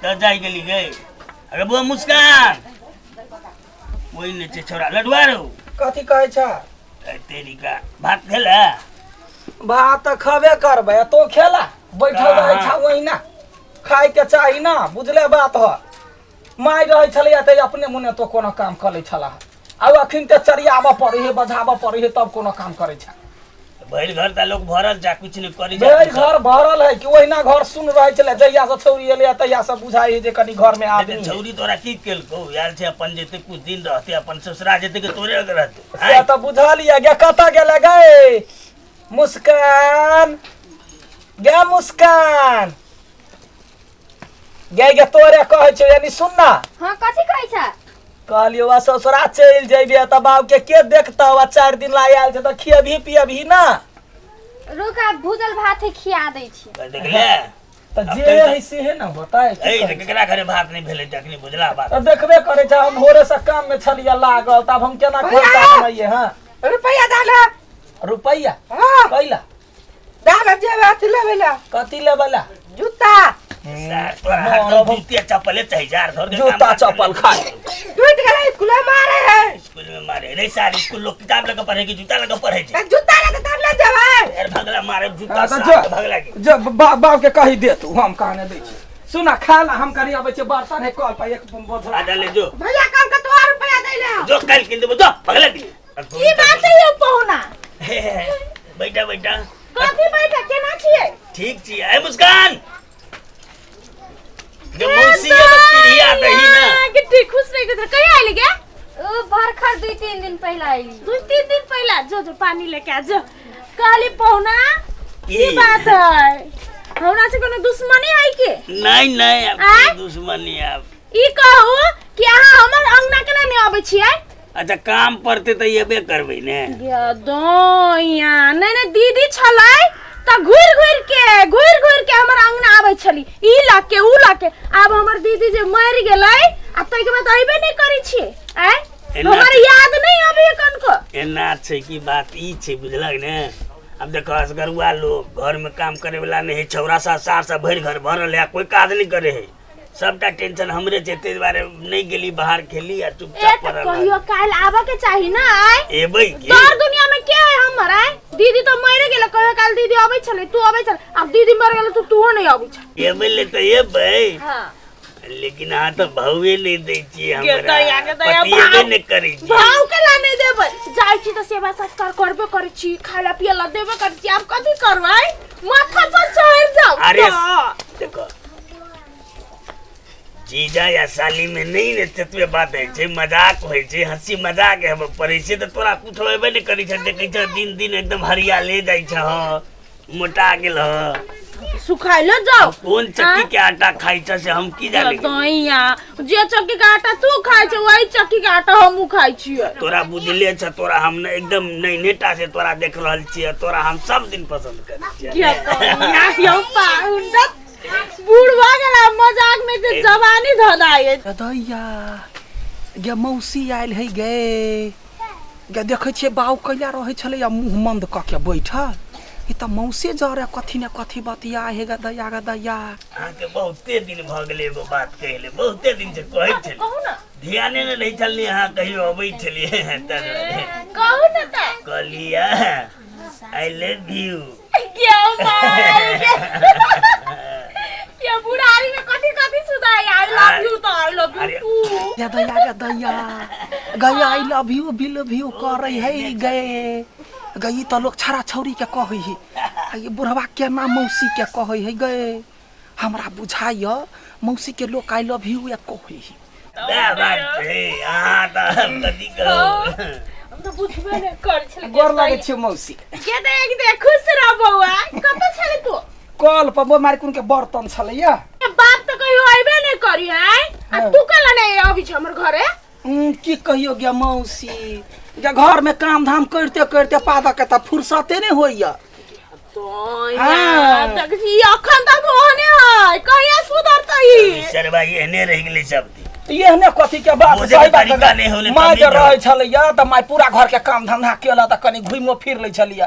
त जाई गेली गए अरे बुआ मुस्कान वही ने छोरा लडुआ रो कथी कहै छ तेरी का भात खेला भात त खबे करबै तो खेला बैठल रहै छ ओहिना खाइ के चाही ना बुझले बात ह माय रहै छलैया त अपने मुने तो कोनो काम कर लै छला अब अखिन ते चरियाबऽ पड़ै है बजाबऽ पड़ै है तब कोनो काम करे छ भैर घर त लोग भरल जा कुछ नहीं करी जा भैर घर भरल है कि ओहिना घर सुन रहै छले जहिया से छौरी एले तहिया से बुझाई है जे कनी घर में आदमी छौरी तोरा की केलको यार छे अपन जेते कुछ दिन रहते अपन ससुरा जेते के तोरे अगर रहते से त बुझलिया गे कता गेले गए मुस्कान गे मुस्कान गे तोरे कहै छै यानी सुन ना हां कथि कहै छ कहलियो वा ससुरा चल जइबे त बाप के देखता वा 4 दिन ला आयल छ त खियभी पियभी ना रुका भूजल भात खिया दै छी देख ले त जे है से है ना बताए ए केकरा घरे भात नहीं भेले तखनी बुझला बात त देखबे करे छ हम भोरे से काम में छलिया लागल तब हम केना खर्चा कमाइए हां रुपया डाला रुपया हां कैला डाला जेबे अथी लेबेला कथी लेबला जूता जूता चप्पल चाहिए यार जूता चप्पल खाए टूट गेले स्कूल में मारे है स्कूल में मारे नहीं सारी स्कूल लोग किताब लगा पढ़े की जूता लगा पढ़े छी जूता लगा तब ले जावे यार भगला मारे जूता साथ भगला की जब बाप के कही दे तू हम कहने दै छी सुना खाला हम करी आबै छै बर्तन है कल पर एक बोझा आ ले जो भैया काम का 2 रुपया दे ले जो कल किन दे जो भगला की की बात है यो पहुना बैठा बैठा कथि बैठा केना छिए ठीक छी ए मुस्कान जो मौसी के पीढ़िया दही ना कितनी खुश रही गुजर कहीं आइले क्या ओ भरखर 2-3 दिन पहला आइली 2-3 दिन पहला जो पानी लेके आ जो काली पहुना की बात है हमरा से कोनो दुश्मनी है के नहीं नहीं अब दुश्मनी अब ई कहू कि अहाँ हमर अंगना केना नहीं आबै छियै अच्छा काम पड़ते त येबे करबै ने गे दोया नहीं दीदी छलै त घुर के हमर अंगना आबै छली ई लाके उ लाके अब हमर दीदी जे मर गेलै अब तै के बाद आइबे नहीं करै छी हमर याद नहीं आबै कनको एना छै की बात ई छै बुझलक ने अब देखो असगरुआ लोग घर में काम करे वाला नहीं है छौरा सा सार सा भर घर भरल है कोई काज नहीं करे है सबटा टेंशन हमरे जेते बारे नहीं गेली बाहर खेली या चुपचाप पड़ल कहियो काल आबे के चाहि ना एबै की तोर दुनिया में के है हमर दीदी तो मर गेल कहियो काल दीदी आबै छले तू आबै छल अब दीदी मर गेल तू नहीं आबै छ एबै ले त एबै हां लेकिन हां तो भावे नहीं दै छी हमरा पतिए नहीं करै छी भाव केला नहीं देबै जाय छी त सेवा सत्कार करबे करै छी खाला पियला देबे करै छी अब कथि करबै माथा पर चढ़ जाऊ अरे देखो जीजा या साली में नहीं ने तत्वे बात है जे मजाक होय छै हंसी मजाक है पड़े छै त तोरा कुछ होबे नहीं करै छै देखै छ दिन दिन एकदम हरिया ले जाय छ मोटा गेल ह सुखाइलो जाओ कौन चक्की के आटा खाई छ से हम की जाने दैया जे चक्की के आटा तू खाइ छ वही चक्की के आटा हमहु खाइ छियै तोरा बुझले छ तोरा हम एकदम नहीं नेटा से तोरा देख रहल छियै तोरा हम सब दिन पसंद करै छियै या यो पाउंड बूढ़वा गेला मजाक में जे जवानी धदाए दैया गे मौसी आइल है गे गे देखै छियै बाऊ कैला रहै छलै या मुंह मंद क के बैठल ई त मौसी जरे कथि ने कथि बतिया है गे दैया हां के बहुते दिन भ गेलै एगो बात कहले बहुते दिन से कहै छली कहू ना ध्याने ने नहीं चलनी हां कहियो अबै छलिए त कहू ना त कहलिया आई लव यू क्या मार क्या बुढ़ारी में कथि सुधाई आई लव यू तो आई लव यू टू या दैया गई I love you bill you करे है गए गई त लोग छरा छौरी के कहै है ये बुढ़वा के नाम मौसी के कहै है गए हमरा बुझाय मौसी के लोग आई लव यू या कहै है बात है हां त कथि कहू हम तो बुझबे नहीं कर छले गोर लागे छै मौसी के देख खुश रह बौआ कत छले तू कल पर बो मार कुन के बर्तन छले या बाप तो कहियो आइबे नहीं करी है आ तू कला नहीं अभी छ हमर घरे की कहियो गे मौसी जे घर में काम धाम करते करते पादा के त फुर्सते नहीं होइया तो यार तक जी अखन तक होने है कहिया सुधरतई सर भाई एने रह गेलै सब एहने कथी के बात सही तरीका नहीं होले माय जे रहै छलैया त माय पूरा घर के काम धंधा केला त कनी घुइमो फिर लै छलिया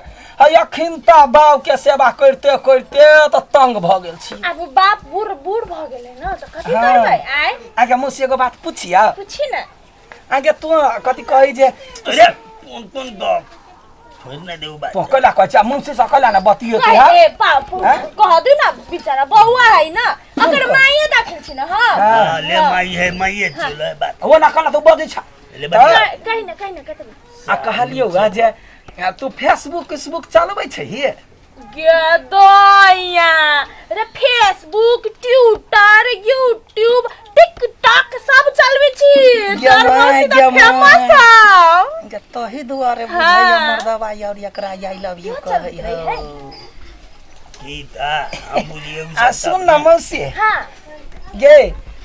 अखिन त बाऊ के सेवा करते करते त तंग भ गेल छी अब बाप बूढ़ भ गेल गेले न त कथि हाँ। करबै आइ आगे मौसी एगो बात पूछिया पूछि न आगे तू कथि कही जे अरे कौन गप छोड़ न देऊ बात पकला कचा मौसी सकला ना बतियो तू ए बापू हाँ? कह दु न बिचारा बौआ है न अगर माइए दाखिल छिन ह हाँ। ले माई है माई चलो बात वो ना कला तू बजे छ ले बात कहि न कतन आ कहलियो जे तू फेसबुक चलबै छै ही गे दोया रे फेसबुक ट्विटर यूट्यूब टिकटॉक सब चलबै छी गे माय, गे माय। फेमस जे तही दुआरे हाँ। बुझाइया मर्दवा और एकरा आई लव यू कहै है। की था हम बुझिए आ सुन न मौसी हां गे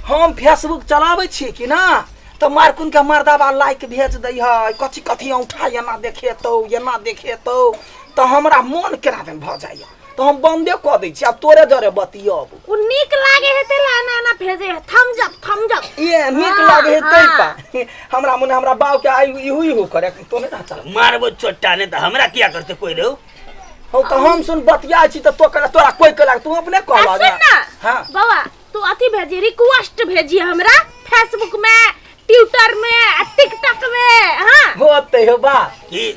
हम फेसबुक चलाबै छी कि ना तो मारकुन के मर्दवा लाइक भेज दै है कथी कथी उठा एना देखेतौ तो हमरा मन केना दिन भ जाइए तो हम बंदे क दै छी अब तोरे जरे बतियब उ नीक लागे हेते लाना ना भेजे है थम जप ये नीक हाँ, लागे है तै हाँ। पा हमरा मने हमरा बाव के आई इहु करे तो नहीं ना चल मारबो चोट्टा ने तो हमरा क्या करते कोई रो हो तो हम सुन बतिया छी तो तोरा कोई कला तू अपने कहला सुन ना हां बाबा तू अथी भेजी रिक्वेस्ट भेजी हमरा फेसबुक में ट्विटर में टिकटॉक में हां होते हो बा की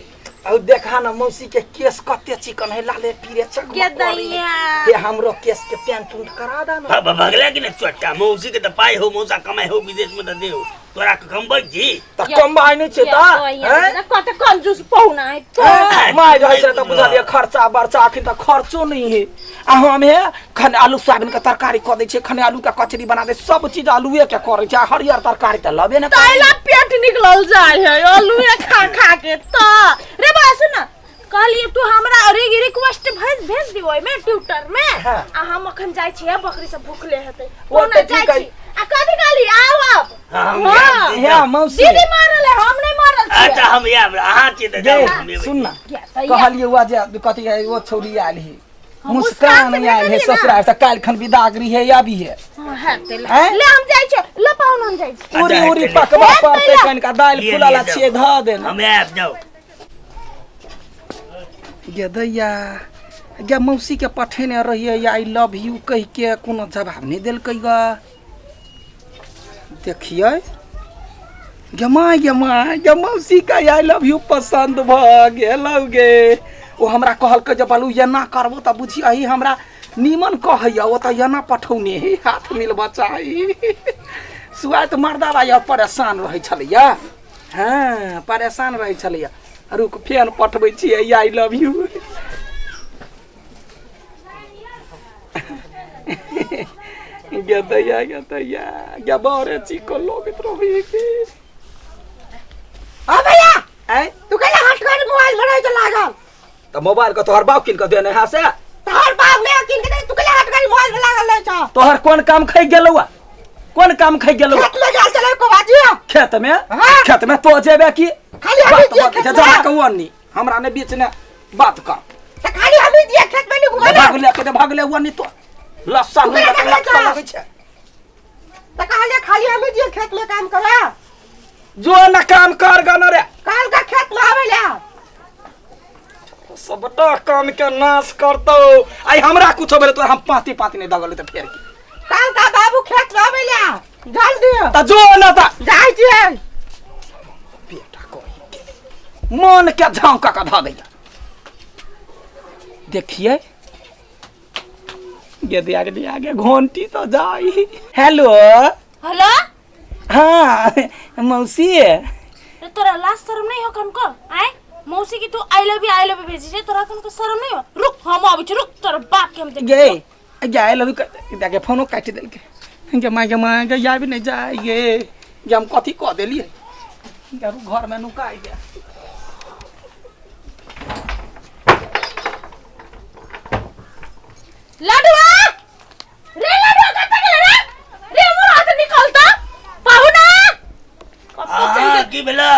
और देखा ना मौसी के केस कते चिकन है लाले पीरे के चकमक दैया ये हमरो केस के पेंट उंट करा दा ना भगला कि न चोट्टा मौसी के तो पाई हो मौसा कमाई हो विदेश में तो देऊ तोरा के कम जी त कम्बाइन छै त हैं कत कंजूस पहुना है तो माय रहै छै त बुझलिए खर्चा बर्चा अखन त खर्चो नहीं है आ हम हे खन आलू सोयाबीन के तरकारी क दै छै खन आलू के कचरी बना दे सब चीज आलूए के करे छै हरियर तरकारी त लबे न तैला पेट निकलल जाय है आलूए खा के त रे बा सुन कहलिए तू हमरा रिक्वेस्ट भेज दियो ओय में ट्विटर में हाँ। आ हम अखन जाय छी बकरी सब भूखले हेतै वो कोना त जाय ठीक है। छी आ कथि कहली आओ अब हाँ, हे मौसी दीदी मारल है हम नहीं मारल छी अच्छा हम या अहाँ छी त जाऊ गे सुन ना कहलिए कहलिए वा जे कथि है वो छौरी आयल है मुस्कान मुस्कान से आयल है भेजली ना। ससुराल से काल खन विदागरी है या भी है हेतै हैं? ले हम जाय छी ल पाउन हम जाय छी पूरी अच्छा, उरी हेतै, पकवा हेतै पड़ते या। कन का दाल लिए, फुलाला लिए छे ध देना हम ऐप जाओ गे दैया गे मौसी के पठेने रहिए आई लव यू कह के कोनो जवाब नहीं देलकै ग देखिए गे मौसी का आई लव यू पसंद भ गेलौ गे ओ हमरा कहलकै जे बालू एना करबो त बुझिया ही हमरा नीमन कहैया ओ त एना पठौने हे हाथ मिलबा चाही सुआत मर्दावा या परेशान रहै छलैया हाँ परेशान रहै छलैया रुक फेन पठबै छियै आई लव यू गे दैया बारे चिको लोगित रही के आ भैया आय तू कहला हट कर मोबाइल भराई तो लागल त मोबाइल के तोहर बाप किन के देने है से तोहर बाप ने किन के दे तू कहला हट कर मोबाइल में लागल ले छ तोहर कोन काम खै गेलौआ कोन काम खै गेलौआ खेत ले जाल चले को बाजियो खेत में हाँ। खेत में तो जेबे की खाली हमी दिए खेत में। जरा कौनी हमरा ने बीच ने बात कर त खाली हम दिए खेत में घुमा भाग ले वनी तो लस्सा ओकरा लग के लग ले जा। लगै छै त कहले खाली हम दिए खेत में काम करा जो न काम कर गन रे काल का खेत में आवे ले सबटा काम के नाश करतौ आई हमरा कुछो भेल तो हम पाती नहीं दगल त फेर की काल का बाबू खेत में आवे ले जल्दी त जो न त जाय छिए बेटा कोई मन के झांका का धा दैया देखिए गे आगे घंटी तो जाई हेलो हेलो हाँ मौसी रे तोरा लाज शर्म नहीं हो कनको आय मौसी की तू आई लव यू भेजी छे तोरा कनको शर्म नहीं हो रुक हम आबै छी रुक तोर बाप के हम देख गे आई लव यू देखे फोनो काट देलके गे माय गे या भी नहीं जाए गे हम कथी कह देलिए घर में नुकाई गया लडुआ रे लडुआ कत गेले रे मोर हाथ निकलता पाहुना हाँ की भेला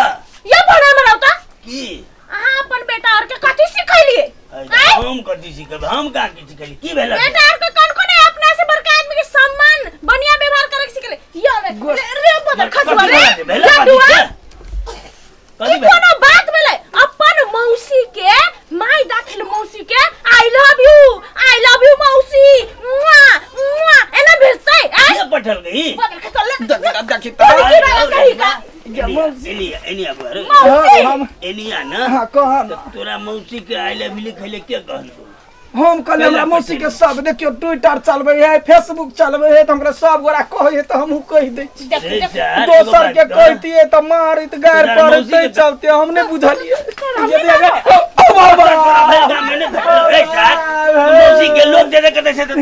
ये बड़ा मनावता की अहाँ अपन बेटा और के कथि सिखैलिए आय हम कथी सिखब हम कहाँ की सिखली की भेला बेटा और के कनको ने अपना से बड़का आदमी के सम्मान बढ़िया व्यवहार करे सिखले यो रे बदर खसवा रे भेला लडुआ कथी ई भेला कोनो बात भेलै अपन मौसी के माय दाखिल मौसी के आई लव यू मौसी मुआ मुआ एना भेजतै ये बैठल गई देखी एनिया बर हम एनिया ना हाँ कहन तोरा मौसी के आई लव यू लिखले के कहलको हम कहले हमरा मौसी के सब देखियो ट्विटर चलबे है फेसबुक चलबे है त हमरा सब गोरा कहै है त हमहू कहि दै छी दोसर के कहतिए त मारित गार पर तै चलते हम ने बुझलिए ये देगा ओ बाबा मैंने मौसी के लोग दे कहते से तो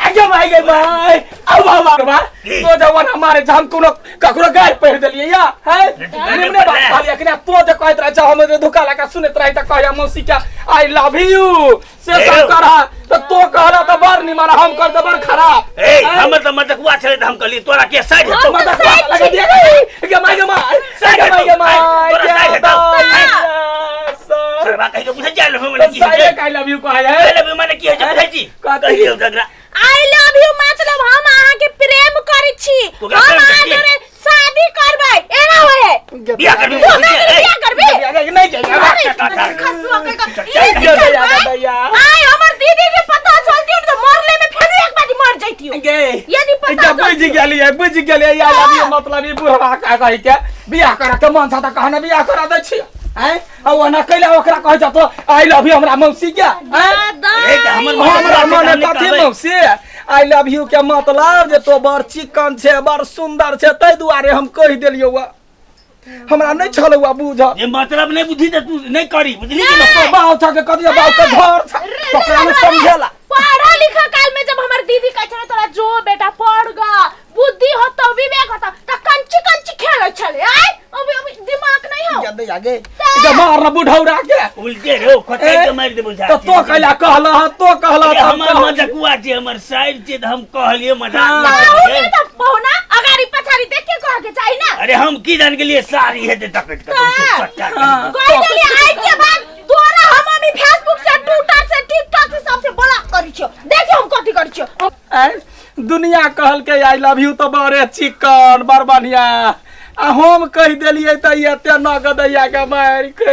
आगे भाई ओ बाबा तो जवन हमारे हम कोनो ककरो गार पहिर देलिए या है हमने बात कहलिए कि तो जे कहत रह हम धोखा लगा सुनत रही त कहया मौसी के आई लव यू से कर तो कहला तो बड़ निमन हम कर दे बड़ खराब ए हमर त मटकुआ छले त हम कहली तोरा के साइड है मटकुआ लगा दिया के माय साइड के माय तोरा साइड है सरवा कहि के बुझे जाल हम की है आई लव यू कहै है आई लव यू माने की है बुझै छी कहियो तकरा आई लव यू मतलब हम अहाँ के प्रेम करै छी हम अहाँ के शादी करबै एना होय बियाह करबी बियाह करबी नहीं जाएगा खसुआ के आई हमर दीदी के पता चलती तो मरले में फिर एक बार मर जैतियो यदि पता बुझ गेलिए या लव यू मतलब ई बुढ़वा का कहि के बियाह करा के मन था त कहना बियाह करा दै छी हैं आ ओना कैला ओकरा कह जा तो आई लव यू हमरा मौसी के हमरा मन कथि मौसी आई लव यू के मतलब जे तो बड़ चिकन छे बड़ सुंदर छे तै दुआरे हम कहि देलियो हमरा नहीं छलौआ बुझ ये मतलब नहीं बुद्धि त तू नहीं करी बुझली कि तो बाव छ के कदिया बाव के घर छ ओकरा में समझेला पढ़ा लिखा काल में जब हमर दीदी कहै छले तोरा जो बेटा पढ़ ग बुद्धि हो तो विवेक होता त कंची खेलै छले आय अभी दिमाग नहीं हो याद आगे जे मारना बुढ़ौरा के उल्टे रे खतै के मार दे बुझा तो कैला कहला हमर मजाकुआ जे हमर साइड जे हम कहलिए मजाक नहीं त पहुना अगाड़ी पछाड़ी देख के कह के चाहिए ना अरे हम की जान के लिए सारी है दे तकट के सच्चा कोई देली आई के बाद तोरा हम अभी फेसबुक से ट्विटर से टिकटॉक से सबसे बड़ा करी छो देखियो हम कथि करी छो दुनिया कहल के आई लव यू तो बड़े चिकन बड़ बढ़िया आ हम कह देलिए त एते नगदैया के मार